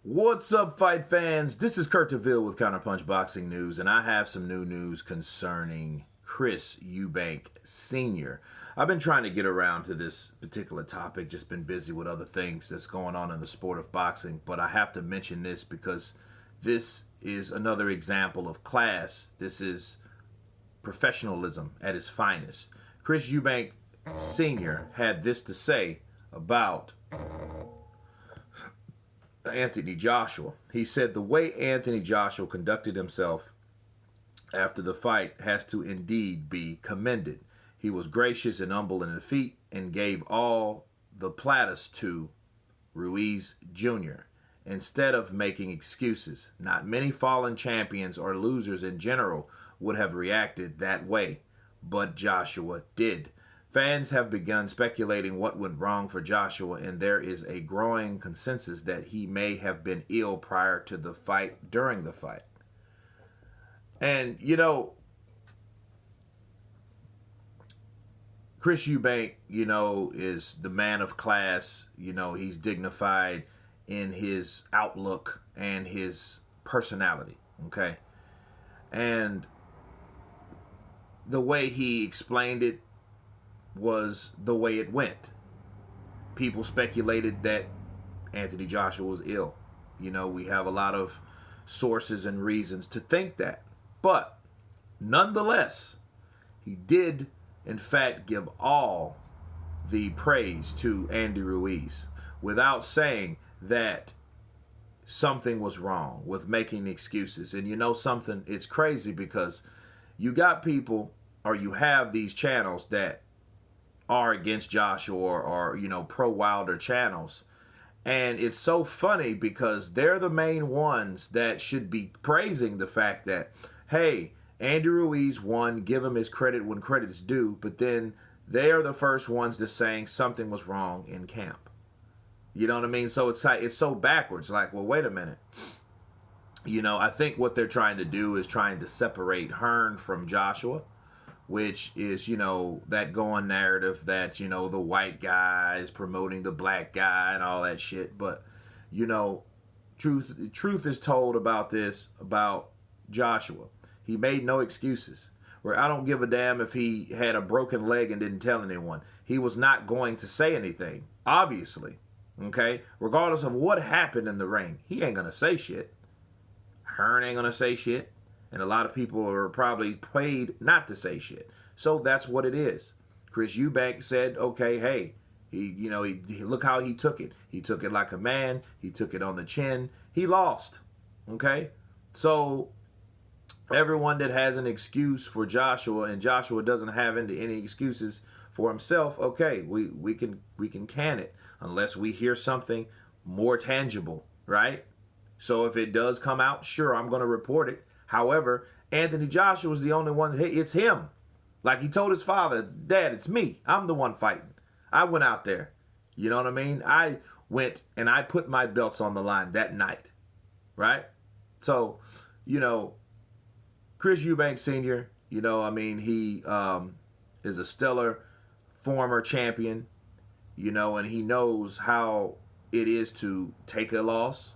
What's up, fight fans? This is Kurt DeVille with Counterpunch Boxing News, and I have some new news concerning Chris Eubank Sr. I've been trying to get around to this particular topic, just been busy with other things that's going on in the sport of boxing, but I have to mention this because this is another example of class. This is professionalism at its finest. Chris Eubank Sr. had this to say about Anthony Joshua. He said the way Anthony Joshua conducted himself after the fight has to indeed be commended. He was gracious and humble in defeat and gave all the plaudits to Ruiz Jr. instead of making excuses. Not many fallen champions or losers in general would have reacted that way, but Joshua did. Fans have begun speculating what went wrong for Joshua, and there is a growing consensus that he may have been ill prior to the fight, during the fight. And, you know, Chris Eubank, is the man of class. He's dignified in his outlook and his personality, okay? And the way he explained it was the way it went. People speculated that Anthony Joshua was ill. We have a lot of sources and reasons to think that. But nonetheless, he did, in fact, give all the praise to Andy Ruiz without saying that something was wrong with making excuses. And you know something? It's crazy because you got people, or you have these channels that are against Joshua or pro Wilder channels. And it's so funny because they're the main ones that should be praising the fact that, hey, Andy Ruiz won, give him his credit when credit is due, but then they are the first ones that's saying something was wrong in camp. You know what I mean? So it's like, it's so backwards. Like, well, wait a minute. I think what they're trying to do is trying to separate Hearn from Joshua, which is, that going narrative that, the white guy is promoting the black guy and all that shit. But, truth is told about this, about Joshua. He made no excuses. Where I don't give a damn if he had a broken leg and didn't tell anyone. He was not going to say anything, obviously. Okay? Regardless of what happened in the ring, he ain't going to say shit. Hearn ain't going to say shit. And a lot of people are probably paid not to say shit. So that's what it is. Chris Eubank said, okay, hey, he look how he took it. He took it like a man. He took it on the chin. He lost. Okay? So everyone that has an excuse for Joshua, and Joshua doesn't have any excuses for himself, okay, we can can it unless we hear something more tangible, right? So if it does come out, sure, I'm going to report it. However, Anthony Joshua was the only one. It's him. Like he told his father, Dad, it's me. I'm the one fighting. I went out there. You know what I mean? I went and I put my belts on the line that night. Right? So, Chris Eubank Sr., he is a stellar former champion, and he knows how it is to take a loss.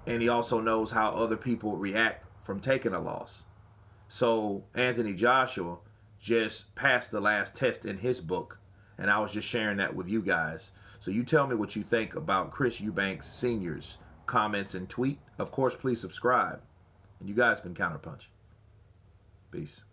And he also knows how other people react from taking a loss. So Anthony Joshua just passed the last test in his book, and I was just sharing that with you guys. So you tell me what you think about Chris Eubank Sr.'s comments and tweet. Of course, please subscribe. And you guys been Counterpunch. Peace.